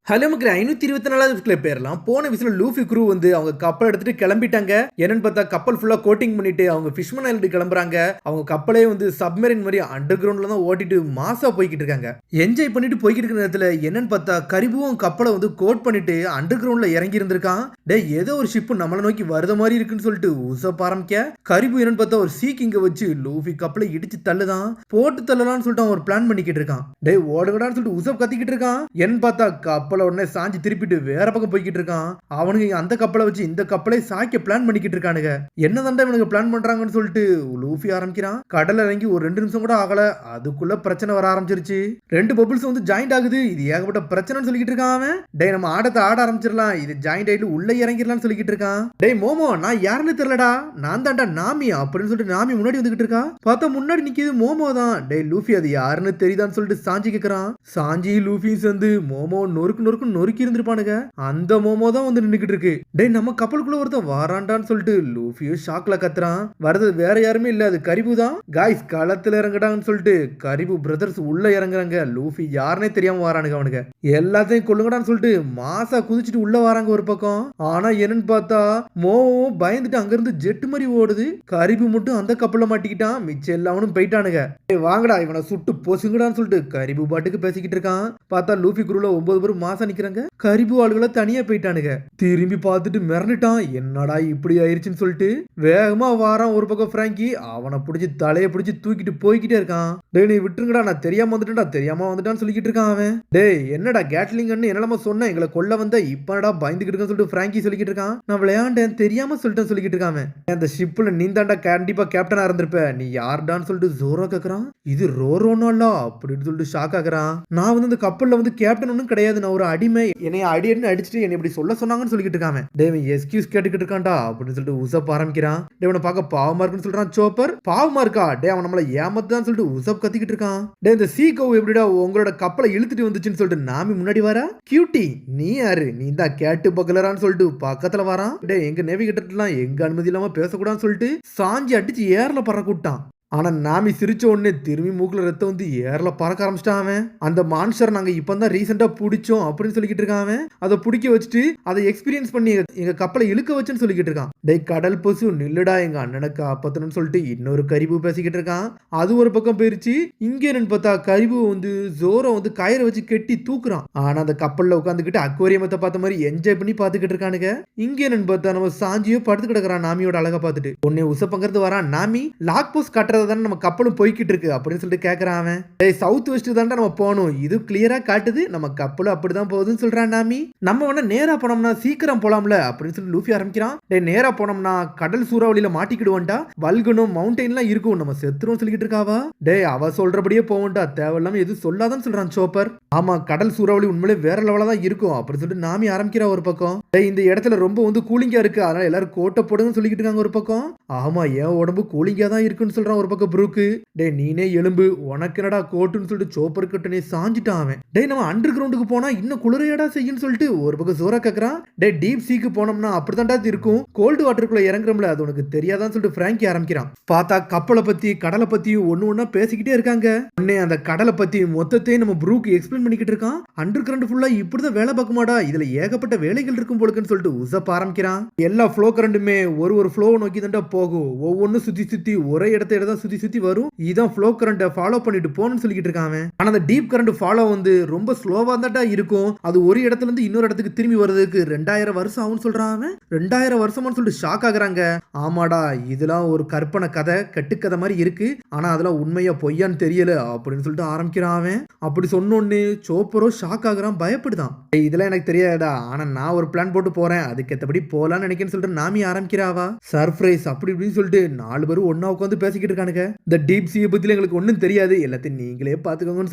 Hello மக்களே 524வது பேர்லாம் போன விசில லூஃபி குரூ வந்து அவங்க கப்பல் எடுத்துட்டு கிளம்பிட்டாங்க. என்னன்னு பார்த்தா கப்பல் ஃபுல்லா கோட்டிங் பண்ணிட்டு அவங்க ஃபிஷ்மன் ஐலண்ட் கிளம்புறாங்க. அவங்க கப்பலே வந்து சப்மரின் மாதிரி அண்டர் கிரவுண்ட்ல தான் ஓட்டிட்டு மாசா போய்கிட்டு இருக்காங்க. என்ஜாய் பண்ணிட்டு போய்கிட்டு இருக்கிற நேரத்துல என்னன்னு பார்த்தா கரிபுவும் கப்பலை வந்து கோட் பண்ணிட்டு அண்டர் கிரவுண்ட்ல இறங்கி இருந்திருக்கான். டே ஏதோ ஒரு ஷிப் நம்மளை நோக்கி வருத மாதிரி இருக்குன்னு சொல்லிட்டு உசப்ப ஆரம்பிக்க கரிபு என்னன்னு பார்த்தா ஒரு சீக்கிங்க வச்சு லூஃபி கப்பலை இடிச்சு தள்ளுதான் போட்டு தள்ளலாம்னு சொல்லிட்டு அவன் ஒரு பிளான் பண்ணிக்கிட்டு இருக்கான். டே ஓடுகடான்னு சொல்லிட்டு உசப் கத்திக்கிட்டு இருக்கான். என்னன்னு பார்த்தா கப்பல் உடனே சாஞ்சி திருப்பிட்டு வேற பக்கம் போய்கிட்டு இருக்கான். அவனுக்கு அந்த கப்பலை வச்சு இந்த கப்பலை சாய்க்க பிளான் பண்ணிக்கிட்டு இருக்கானுங்க. என்ன தாண்டா இவனுக்கு பிளான் பண்றாங்கன்னு சொல்லிட்டு லூஃபி ஆரம்பிக்கிறான். கடல் இறங்கி ஒரு 2 நிமிஷம் கூட ஆகல, அதுக்குள்ள பிரச்சனை வர ஆரம்பிச்சிருச்சு. 2 பபிள்ஸ் வந்து ஜாயிண்ட் ஆகுது. இது ஏகப்பட்ட பிரச்சனைன்னு சொல்லிக்கிட்டு இருக்கான் அவன். டே நம்ம ஆடத்தை ஆட ஆரம்பிச்சிடலாம், இது ஜாயிண்ட் ஆயிட்டு உள்ள இறங்கிடலாம்னு சொல்லிக்கிட்டு இருக்கான். டே மோமோ நான் யாருன்னு தெரியலடா, நான் தாண்டா நாமி அப்படின்னு சொல்லிட்டு நாமி முன்னாடி வந்துகிட்டு இருக்கா. பார்த்தா முன்னாடி நிக்கிது மோமோ தான். டே லூஃபி அது யாருன்னு தெரியுதான்னு சொல்லிட்டு சாஞ்சி கேக்குறான். சாஞ்சி லூஃபி வந்து மோமோ நொறுக்கு நொறுக்கி இருந்திருப்பானுங்க. அந்த மோமோ தான் வந்து நின்னுக்கிட்டு இருக்கு. டே நம்ம கப்பலுக்குள்ள ஒருத்தன் வாராண்டான்னு சொல்லிட்டு லூஃபியும் ஷாக்ல கத்துறான். வரது வேற யாருமே இல்ல, அது கரிபு தான். காய்ஸ் களத்துல இறங்கடான்னு சொல்லிட்டு கரிபு பிரதர்ஸ் உள்ள இறங்குறாங்க. லூஃபி யாருன்னே தெரியாம வரானுங்க. அவனுங்க எல்லாத்தையும் கொல்லுங்கடான்னு சொல்லிட்டு மாசா குதிச்சுட்டு உள்ள வராங்க ஒரு பக்கம். ஆனா என்னன்னு பார்த்தா மோவும் பயந்துட்டு அங்கிருந்து ஜெட் மாதிரி ஓடுது. கரிபு மட்டும் அந்த கப்பல்ல மாட்டிக்கிட்டான். மிச்சம் எல்லாவனும் போயிட்டானுங்க. வாங்கடா இவனை சுட்டு பொசுங்கடான்னு சொல்லிட்டு கரிபு பாட்டுக்கு பேசிக்கிட்டு இருக்கான். பார்த்தா லூஃபி குரூல 9 பேர் மாசா நிக்கிறாங்க. கரிபு ஆளுகளை தனியா போயிட்டானுங்க. திரும்பி பார்த்துட்டு மிரண்டுட்டான். என்னடா இப்படி ஆயிருச்சுன்னு சொல்லிட்டு வேகமா வாரான் ஒரு பக்கம் பிராங்கி. அவனை பிடிச்சி தலையை பிடிச்சி தூக்கிட்டு போய்கிட்டே இருக்கான். டேய் நீ விட்டுருங்கடா, நான் தெரியாம வந்துட்டேன்டா, தெரியாம வந்துட்டான்னு சொல்லிக்கிட்டு இருக்கான் அவன். டேய் என்னடா கேட்லிங்கன்னு என்னமா சொன்ன, எங்களை கொல்ல வந்த இப்படா பயந்துக்கிட்டு சொல்லிட்டு பிராங்கி சொல்லிக்கிட்டு இருக்கான். நான் விளையாண்டேன் தெரியாம சொல்லிட்டேன் சொல்லிக்கிட்டு இருக்கான். அந்த ஷிப்ல நீ தாண்டா கண்டிப்பா கேப்டனா இருந்திருப்ப, நீ யாருடான்னு சொல்லிட்டு ஜோரா கேக்குறான். இது ரோரோனோல்லா அப்படின்னு சொல்லிட்டு ஷாக் ஆகுறான். நான் வந்து இந்த கப்பல்ல வந்து கேப்டன் ஒன்னும் கிடையாது, நான் ஒரு அடிமை, என்னைய அடின்னு அடிச்சுட்டு என்ன இப்படி சொல்ல சொன்னாங்கன்னு சொல்லிக்கிட்டு இருக்காங்க. டேவன் எஸ்கியூஸ் கேட்டுக்கிட்டு இருக்கான்டா அப்படின்னு சொல்லிட்டு உசப் ஆரம்பிக்கிறான். டேவனை பார்க்க பாவமா இருக்குன்னு சொல்றான் சோப்பர். பாவமா இருக்கா டே, அவன் நம்மள ஏமாத்தான் சொல்லிட்டு உசப் கத்திக்கிட்டு இருக்கான். டே இந்த சீகோ எப்படிடா உங்களோட கப்பலை இழுத்துட்டு வந்துச்சுன்னு சொல்லிட்டு நாமி முன்னாடி வரா. கியூட்டி நீ யாரு, நீ தான் கேட்டு பக்கலரான்னு சொல்லிட்டு பக்கத்துல வரான். டே எங்க நேவிகேட்டர்லாம் எங்க அனுமதி இல்லாம பேசக்கூடாதுன்னு சொல்லிட்டு சாஞ்சி அடிச்சு ஏர்ல பறக்கூட்டான். ஆனா நாமி சிரிச்ச உடனே திரும்பி மூக்குல ரத்தம் வந்து ஏர்ல பறக்க ஆரம்பிச்சிட்டான் அவன். அந்த மான்ஸ்டர் நாங்க இப்பதான் ரீசெண்டா பிடிச்சோம் அப்படின்னு சொல்லிக்கிட்டு இருக்கான். அதை பிடிக்க வச்சுட்டு அதை எக்ஸ்பீரியன்ஸ் பண்ணி எங்க கப்பலை இழுக்க வச்சுன்னு சொல்லிக்கிட்டு இருக்கான். டே கடல் பசு நில்லுடா, எங்க அண்ணனுக்கு காப்பாத்தணும்னு சொல்லிட்டு இன்னொரு கரிபு பேசிக்கிட்டு இருக்கான். அது ஒரு பக்கம் போயிருச்சு. இங்க என்னன்னு பார்த்தா கரிபு வந்து ஜோரோ வந்து கயிறை வச்சு கெட்டி தூக்குறான். ஆனா அந்த கப்பல்ல உட்காந்துக்கிட்டு அக்வேரியமத்தை பார்த்த மாதிரி என்ஜாய் பண்ணி பாத்துக்கிட்டு இருக்கானுங்க. இங்க என்னன்னு பார்த்தா நம்ம சாஞ்சியோ படுத்து கிடக்குறான் நாமியோட அழகா பார்த்துட்டு. உன்னை உசப்பங்கிறது வரான். நாமி லாக் போஸ்ட் கட்டுறது நம்ம கப்பலும் போய்கிட்டு இருக்கு அப்படின்னு சொல்லிட்டு கேக்குறான் அவன். சவுத் வெஸ்ட் தான்டா நம்ம போகணும், இது கிளியரா காட்டுது நம்ம கப்பலும் அப்படிதான் போகுதுன்னு சொல்றான் நாமி. நம்ம வேணா நேரா போனோம்னா சீக்கிரம் போலாம்ல அப்படின்னு சொல்லி லூஃபி ஆரம்பிக்கிறான். நேரா போனோம்னா கடல் சூறாவளியில மாட்டிக்கிடுவோம்டா, வல்கனும் மவுண்டெயின்லாம் இருக்கும், நம்ம செத்துரும் சொல்லிக்கிட்டு இருக்காவா. டே அவ சொல்றபடியே போவோம்டா, தேவையில்லாம எதுவும் சொல்லாதான்னு சொல்றான் சோப்பர். ஆமா கடல் சூறாவளி உண்மையிலே வேற லெவலா தான் இருக்கும் அப்படின்னு சொல்லிட்டு நாமி ஆரம்பிக்கிறா ஒரு பக்கம். இந்த இடத்துல ரொம்ப வந்து கூலிங்கா இருக்கு, அதனால எல்லாரும் கோட்டை போடுங்கன்னு சொல்லிக்கிட்டு இருக்காங்க ஒரு பக்கம். ஆமா என் உடம்பு கூலிங்கா தான் இருக்குன்னு சொல்றான் ஒரு பக்கம் ப்ரூக்கு. டே நீனே எலும்பு உனக்கு என்னடா கோட்டுன்னு சொல்லிட்டு சோப்பர் கிட்டனே சாஞ்சிட்டான் அவன். டே நம்ம அண்டர் கிரவுண்டுக்கு போனா இன்னும் குளிரையடா செய்யும் சொல்லிட்டு ஒரு பக்கம் ஜோரா கேக்குறான். டே டீப் சீக்கு போனோம்னா அப்படித்தான்டா இருக்கும், கோல்டு வாட்டருக்குள்ள இறங்குறோம்ல அது உனக்கு தெரியாதான்னு சொல்லிட்டு பிராங்கி ஆரம்பிக்கிறான். பார்த்தா கப்பலை பத்தி கடலை பத்தியும் ஒன்னு ஒன்னா பேசிக்கிட்டே இருக்காங்க. உடனே அந்த கடலை பத்தி மொத்தத்தையும் நம்ம ப்ரூக்கு எக்ஸ்பிளைன் பண்ணிக்கிட்டு இருக்கான். அண்டர் கிரவுண்ட் ஃபுல்லா இப்படிதான் வேலை பார்க்குமாடா, இதுல ஏகப்பட்ட வேலைகள் இருக்கும் போலுக்குன்னு சொல்லிட்டு உசப் ஆரம்பிக்கிறான். எல்லா ஃப்ளோ கரண்டுமே ஒரு ஃப்ளோ நோக்கி தான்டா போகும், ஒவ்வொன்னும் சுத்தி சுத்தி ஒரே இடத்த தான் சுத்தி வரும், இதான் ஃப்ளோ கரண்ட் ஃபாலோ பண்ணிட்டு போன்னு சொல்லிக்கிட்டு இருக்காங்க. ஆனா அந்த டீப் கரண்ட் ஃபாலோ வந்து ரொம்ப ஸ்லோவா தான் இருக்கும், அது ஒரு இடத்துல இருந்து இன்னொரு இடத்துக்கு திரும்பி வர்றதுக்கு 2000 வருஷம் ஆகும் சொல்றான். 2000 வருஷமான்னு சொல்லிட்டு ஷாக் ஆகுறாங்க. ஆமாடா இதெல்லாம் ஒரு கற்பனை கதை கட்டுக்கதை மாதிரி இருக்கு, ஆனா அதெல்லாம் உண்மையா பொய்யான்னு தெரியல அப்படின்னு சொல்லிட்டு ஆரம்பிக்கிறான். அப்படி சொன்னோன்னு சோப்பரோ ஷாக் ஆகுறான், பயப்படுதான். இதெல்லாம் எனக்கு தெரியாதா, ஆனா நான் ஒரு பிளான் போட்டு போறேன், அதுக்கேற்றபடி போலான்னு நினைக்கிறேன்னு சொல்லிட்டு நாமி ஆரம்பிக்கிறாவா. சர்ப்ரைஸ் அப்படி இப்படின்னு சொல்லிட்டு 4 பேரும் ஒன்னா உட்காந்து பேசிக்கிட்டு இருக்கானுங்க. இந்த டீப் சீ பத்தில எங்களுக்கு ஒன்றும் தெரியாது, எல்லாத்தையும் நீங்களே பாத்துக்கோங்கன்னு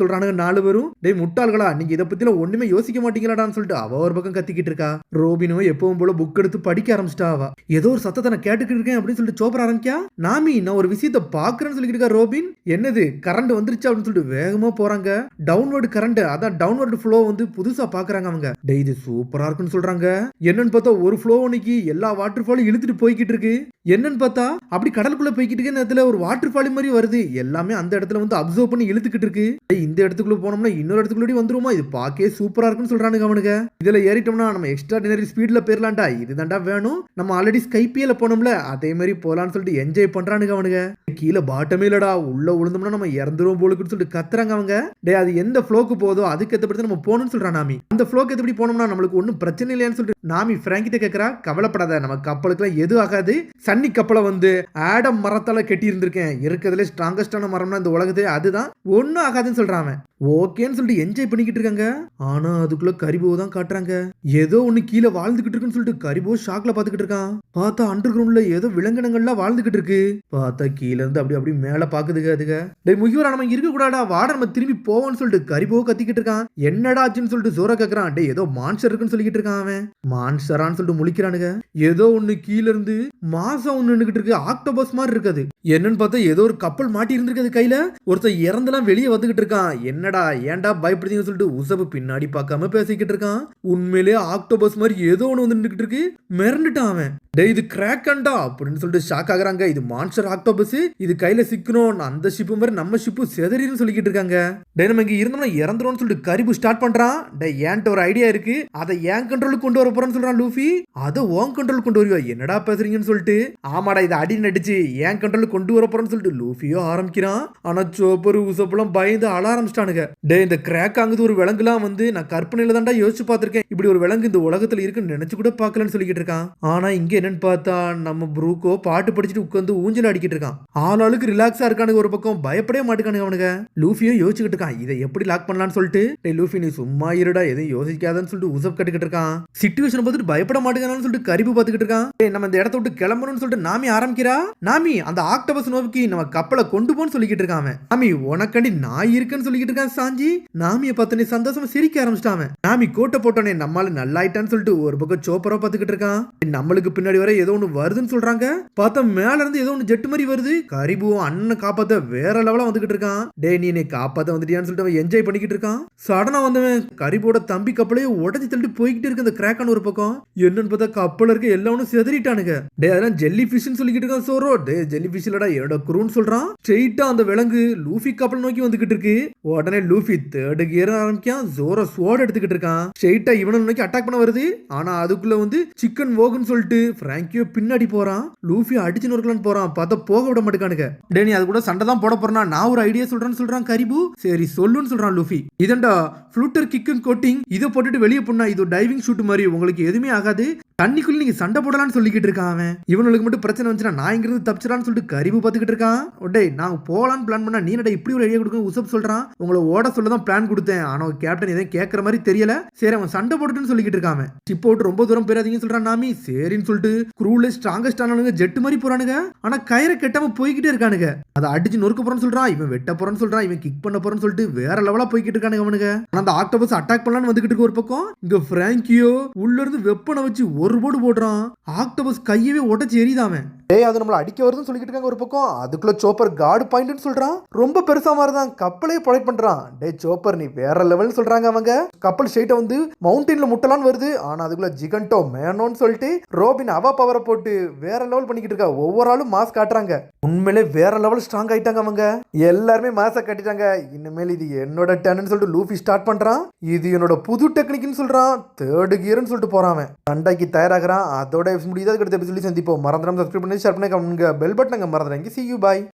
சொல்றானுங்க 4 பேரும். டேய் முட்டாள்களா, நீங்க இதை பத்தில ஒண்ணுமே யோசிக்க மாட்டீங்களாடான்னு சொல்லிட்டு அவ ஒரு பக்கம் கத்திக்கிட்டு இருக்கா. ரோபினோ எப்பவும் போல புக் எடுத்து படிக்க ஆரம்பிச்சிட்டா. அவ ஏதோ ஒரு சத்தத்தை நான் கேட்டுக்கிட்டு இருக்கேன் அப்படின்னு சொல்லிட்டு சோப்பர் ஆரம்பிக்கா. நாமி நான் ஒரு விஷயத்தை பாக்குறேன்னு சொல்லிட்டு இருக்கா ரோபின். என்னது கரண்ட் வந்துருச்சு அப்படின்னு சொல்லிட்டு வேகமா போறாங்க. டவுன்வர்டு கரண்ட், அதான் டவுன்வர்டு ஃப்ளோ வந்து புதுசா பாக்குறாங்க அவங்க. டேய் இது சூப்பரா இருக்குன்னு சொல்றாங்க. என்னன்னு பார்த்தா ஒரு ஃப்ளோ இன்னைக்கு எல்லா வாட்டர் ஃபாலும் இழுத்துட்டு போய்கிட்டு இருக்கு. என்னன்னு பார்த்தா அப்படி கடலுக்குள்ள போய்கிட்டு இருக்க நேரத்துல ஒரு வாட்டர் வாட்டர் ஃபால் மாதிரி வருது. எல்லாமே அந்த இடத்துல வந்து அப்சர்வ் பண்ணி இழுத்துக்கிட்டு இருக்கு. இந்த இடத்துக்குள்ள போனோம்னா இன்னொரு இடத்துக்குள்ள வந்துருமா, இது பாக்கே சூப்பரா இருக்குன்னு சொல்றானுங்க அவனுங்க. இதுல ஏறிட்டோம்னா நம்ம எக்ஸ்ட்ராடினரி ஸ்பீட்ல போயிரலாம்டா, இதுதான்டா வேணும். நம்ம ஆல்ரெடி ஸ்கைபியல போனோம்ல அதே மாதிரி போலான்னு சொல்லிட்டு என்ஜாய் பண்றானுங்க அவனுங்க. கீழே பாட்டமே இல்லடா, உள்ள விழுந்தோம்னா நம்ம இறந்துருவோம் போலுக்குன்னு சொல்லிட்டு கத்துறாங்க அவங்க. டே அது எந்த ஃப்ளோக்கு போதோ அதுக்கு ஏற்றபடி நம்ம போகணும்னு சொல்றான் நாமி. அந்த ஃப்ளோக்கு எப்படி போனோம்னா நம்மளுக்கு ஒன்றும் பிரச்சனை இல்லையான்னு சொல்லிட்டு நாமி பிராங்கிட்ட கேட்கறா. கவலைப்படாத, நம்ம கப்பலுக்குலாம் எதுவும் ஆகாது. சன்னி கப்பலை வந்து ஆடம் மரத்தால கட்டி இருந்திருக்கேன், இருக்கிறதுல ஸ்ட்ராங்கஸ்டான மரம்னா இந்த உலகத்தே அதுதான், ஒன்னும் ஆகாதுன்னு சொல்றான். ஓகேன்னு சொல்லிட்டு என்ஜாய் பண்ணிக்கிட்டு இருக்காங்க. ஆனா அதுக்குள்ள கரிபோ தான் காட்டுறாங்க. ஏதோ ஒண்ணு கீழே வாழ்ந்துகிட்டு இருக்குன்னு சொல்லிட்டு கரிபோ ஷாக்ல பாத்துக்கிட்டு இருக்கான். பார்த்தா அண்டர் கிரவுண்ட்ல ஏதோ விலங்கினங்கள்லாம் வாழ்ந்துகிட்டு இருக்கு. பார்த்தா கீழ இருந்து அப்படி மேல பாக்குதுங்க அதுங்க. டேய் முகிவரா, நம்ம இருக்க கூடாடா, வாட நம்ம திரும்பி போவோம்னு சொல்லிட்டு கரிபோ கத்திக்கிட்டு இருக்கான். என்னடா ஆச்சுன்னு சொல்லிட்டு ஜோரா கேக்குறான். டேய் ஏதோ மான்ஸ்டர் இருக்குன்னு சொல்லிக்கிட்டு இருக்கான் அவன். மான்ஸ்டரான்னு சொல்லிட்டு முழிக்கிறானுங்க. ஏதோ ஒண்ணு கீழ இருந்து மாசம் ஒண்ணு நின்னுகிட்டு இருக்கு, ஆக்டோபஸ் மாதிரி இருக்காது. என்னன்னு பார்த்தா ஏதோ ஒரு கப்பல் மாட்டி இருந்திருக்கு கையில. ஒருத்தர் இறந்தெல்லாம் வெளியே வந்துகிட்டு இருக்கான். என்னடா ஏன்டா பயப்படுறீங்கன்னு சொல்லிட்டு உசபு பின்னாடி பார்க்காம பேசிக்கிட்டு இருக்கான். உண்மையிலேயே ஆக்டோபஸ் மாதிரி ஏதோ ஒண்ணு வந்து நின்னுகிட்டு இருக்கு. மிரண்டுட்டான் அவன். டேய் இது கிராக்கண்டா அப்படின்னு சொல்லிட்டு ஷாக் ஆகுறாங்க. இது மான்ஸ்டர் ஆக்டோபஸ், இது கையில சிக்கணும், அந்த ஷிப்பு மாதிரி நம்ம ஷிப்பு செதறின்னு சொல்லிக்கிட்டு இருக்காங்க. டேய் நம்ம இங்க இருந்தோம்னா இறந்துரும்னு சொல்லிட்டு கரிபு ஸ்டார்ட் பண்றான். டேய் ஏன்ட்ட ஒரு ஐடியா இருக்கு, அதை ஏன் கண்ட்ரோலுக்கு கொண்டு வர போறேன்னு சொல்றான் லூஃபி. அதை ஓன் கண்ட்ரோல் கொண்டு வருவா, என்னடா பேசுறீங்கன்னு சொல்லிட்டு. ஆமாடா இதை அடி நடிச்சு ஏன் கண்ட்ரோலுக்கு கொண்டு வர போறேன்னு சொல்லிட்டு லூஃபியோ ஆரம்பிக்கிறான். ஆனா சோப்பர் உசப்பெல்லாம் பயந்து அழ ஆரம்பிச்சிட்டானுங்க. டே இந்த கிராக் ஆகுது ஒரு விலங்குலாம் வந்து நான் கற்பனையில தான்டா யோசிச்சு பார்த்திருக்கேன், இப்படி ஒரு விலங்கு இந்த உலகத்துல இருக்குன்னு நினைச்சு கூட பார்க்கலன்னு சொல்லிக்கிட்டு இருக்கான். ஆனா இங்க என்னன்னு பார்த்தா நம்ம ப்ரூக்கோ பாட்டு படிச்சுட்டு உட்காந்து ஊஞ்சல் அடிக்கிட்டு இருக்கான். ஆளாளுக்கு ரிலாக்ஸா இருக்கானுங்க, ஒரு பக்கம் பயப்படவே மாட்டேங்கானுங்க அவனுங்க. லூஃபியோ யோசிச்சுக்கிட்டு இருக்கான் இதை எப்படி லாக் பண்ணலாம்னு சொல்லிட்டு. டேய் லூஃபி நீ சும்மா இருடா, எதையும் யோசிக்காதன்னு சொல்லிட்டு உசப் கட்டுக்கிட்டு இருக்கான். சிச்சுவேஷன் பார்த்துட்டு பயப்பட மாட்டேங்கானு சொல்லிட்டு கரிபு பார்த்துக்கிட்டு இருக்கான். நம்ம இந்த இடத்த விட்டு கிளம்பணும்னு சொல்லிட்டு நாமி ஆரம்பிக்கிறா. நாமி அந்த ஆக்டோபஸ் நோக்கி நம்ம கப்பலை கொண்டு போன்னு சொல்லிக்கிட்டு இருக்கான். நாமி உனக்கண்டி நான் இருக்கேன்னு சொல்லிக்கிட்டு இருக்கான் சாஞ்சி. நாமியை பார்த்தனே சந்தோஷமா சிரிக்க ஆரம்பிச்சிட்டான். நாமி கோட்டை போட்டோனே நம்மால நல்லாயிட்டான்னு சொல்லிட்டு ஒரு பக்கம் சோப்பரா பார்த்துக்கிட்டு இருக்கான். நம்மளுக்கு பின்னாடி வர ஏதோ ஒண்ணு வருதுன்னு சொல்றாங்க. பார்த்தா மேல இருந்து ஏதோ ஒண்ணு ஜெட் மாதிரி வருது. கரிபுவும் அண்ணனை காப்பாத்த வேற லெவலா வந்துகிட்டு இருக்கான். டே நீ காப்பாத்த வந்துட்டியான்னு சொல்லிட்டு அவன் என்ஜாய் பண்ணிக்கிட்டு இருக்கான். சடனா வந்தவன் கரிபோட தம்பி கப்பலையே உடஞ்சி தள்ளிட்டு போய்கிட்டு இருக்கு அந்த கிராக்கான ஒரு பக்கம். என்னன்னு பார்த்தா கப்பல் இருக்க எல்லாரும் செதறிட்டானுங்க. டே அதெல்லாம் ஜெல்லி ஃபிஷ்னு சொல்லிக்கிட்டு இருக்கான் சோரோ. டே ஜெல்லி ஃபிஷ் இல்லடா என்னோட குரூன்னு சொல்றான். ஸ்ட்ரெயிட்டா அந்த விலங்கு லூஃபி கப்பல் நோக்கி வந்துகிட்டு இருக்கு. உடனே லூஃபி தேர்டு கியர் ஆரம்பிக்கான். ஜோரோ ஸ்வாட் எடுத்துக்கிட்டு இருக்கான். ஸ்ட்ரெயிட்டா இவனை நோக்கி அட்டாக் பண்ண வருது. ஆனா அதுக்குள்ள வந்து சிக்கன் வோகுன்னு சொல்லிட்டு பிராங்கியோ பின்னாடி போறான். லூஃபி அடிச்சு நொறுக்கலான்னு போறான். பார்த்தா போக விட மாட்டேங்கானுங்க. டே நீ அது கூட சண்டை தான் போட போறா, நான் ஒரு ஐடியா சொல்றேன்னு சொல்றான் கரிபு. சரி சொல்லுன்னு சொல்றான் லூஃபி. இதண்டா ஃப்ளூட்டர் கிக் கோட்டிங், இதை போட்டுட்டு வெளியே போனா இது டைவிங் ஷூட் மாதிரி உங்களுக்கு எதுவுமே ஆகாது, தண்ணிக்குள்ள நீங்க சண்டை போடலான்னு சொல்லிக்கிட்டு இருக்கான் அவன். இவனுக்கு மட்டும் பிரச்சனை வந்துச்சுன்னா நான் இங்க இருந்து தப்பிச்சிடான்னு சொல்லிட்டு கரிபு பார்த்துக்கிட்டு இருக்கான். ஒடே நான் போலான்னு பிளான் பண்ணா நீ என்னடா இப்படி ஒரு ஐடியா கொடுக்கணும் உசப் சொல்றான். உங்களை ஓட சொல்ல தான் பிளான் கொடுத்தேன், ஆனா கேப்டன் எதையும் கேட்கற மாதிரி தெரியல. சரி அவன் சண்டை போட்டுன்னு சொல்லிக்கிட்டு இருக்கான். ஷிப் போட்டு ரொம்ப தூரம் போயிடாதீங்கன்னு சொல்றான் நாமி. சரின்னு சொல்லிட்டு க்ரூல ஸ்ட்ராங்கஸ்ட் ஆனவனுங்க ஜெட் மாதிரி போறானுங்க. ஆனா கயிறை கெட்டாம போய்கிட்டே இருக்கானுங்க. அதை அடிச்சு நொறுக்க போறேன்னு சொல்றான், இவன் வெட்ட போறேன்னு சொல்றான், இவன் கிக் பண்ண போறேன்னு சொல்லிட்டு வேற லெவலா போய்கிட்டு இருக்கானுங்க அவனுங்க. ஆனா அந்த ஆக்டோபஸ் அட்டாக் பண்ணலான்னு வந்துகிட்டு இருக்கு ஒரு பக்கம். இங்க பிராங்கியோ உள்ள இருந்து வெப்பனை வச்சு ஒரு போடு போடுறான். ஆக்டோபஸ் கையவே உடைச்சு எரியுதாமே. டேய் அது நம்மள அடிக்க வருதுன்னு சொல்லிட்டு இருக்காங்க ஒரு பக்கம். அதுக்குள்ள சோப்பர் கார்டு பாயிண்ட்னு சொல்றான். ரொம்ப பெருசா மாதிரிதான் கப்பலே ப்ரொடெக்ட் பண்றான். டேய் சோப்பர் நீ வேற லெவல்னு சொல்றாங்க அவங்க. கப்பல் ஸ்ட்ரைட்டா வந்து மவுண்டன்ல முட்டலான்னு வருது. ஆனா அதுக்குள்ள ஜிகண்டோ மேனோன்னு சொல்லிட்டு ரோபின் அவ பவரை போட்டு வேற லெவல் பண்ணிக்கிட்டு இருக்கா. ஒவ்வொரு ஆளும் மாஸ் காட்டுறாங்க. உண்மையிலே வேற லெவல் ஸ்ட்ராங் ஆயிட்டாங்க அவங்க. எல்லாருமே மாச கட்டிட்டாங்க. இனிமேல் இது என்னோட டர்ன்னு சொல்லிட்டு லூஃபி ஸ்டார்ட் பண்றான். இது என்னோட புது டெக்னிக்னு சொல்றான். தேர்டு கியர்னு சொல்லிட்டு போறான். சண்டைக்கு தயாராகிறான். அதோட முடியுது. அதுக்கு அடுத்த எபிசோட்ல சந்திப்போம். மறந்துடாம சப்ஸ்கிரைப் பண்ணி ஷேர் பண்ணி பெல் பட்டனை மறந்துடாங்க. See you, bye.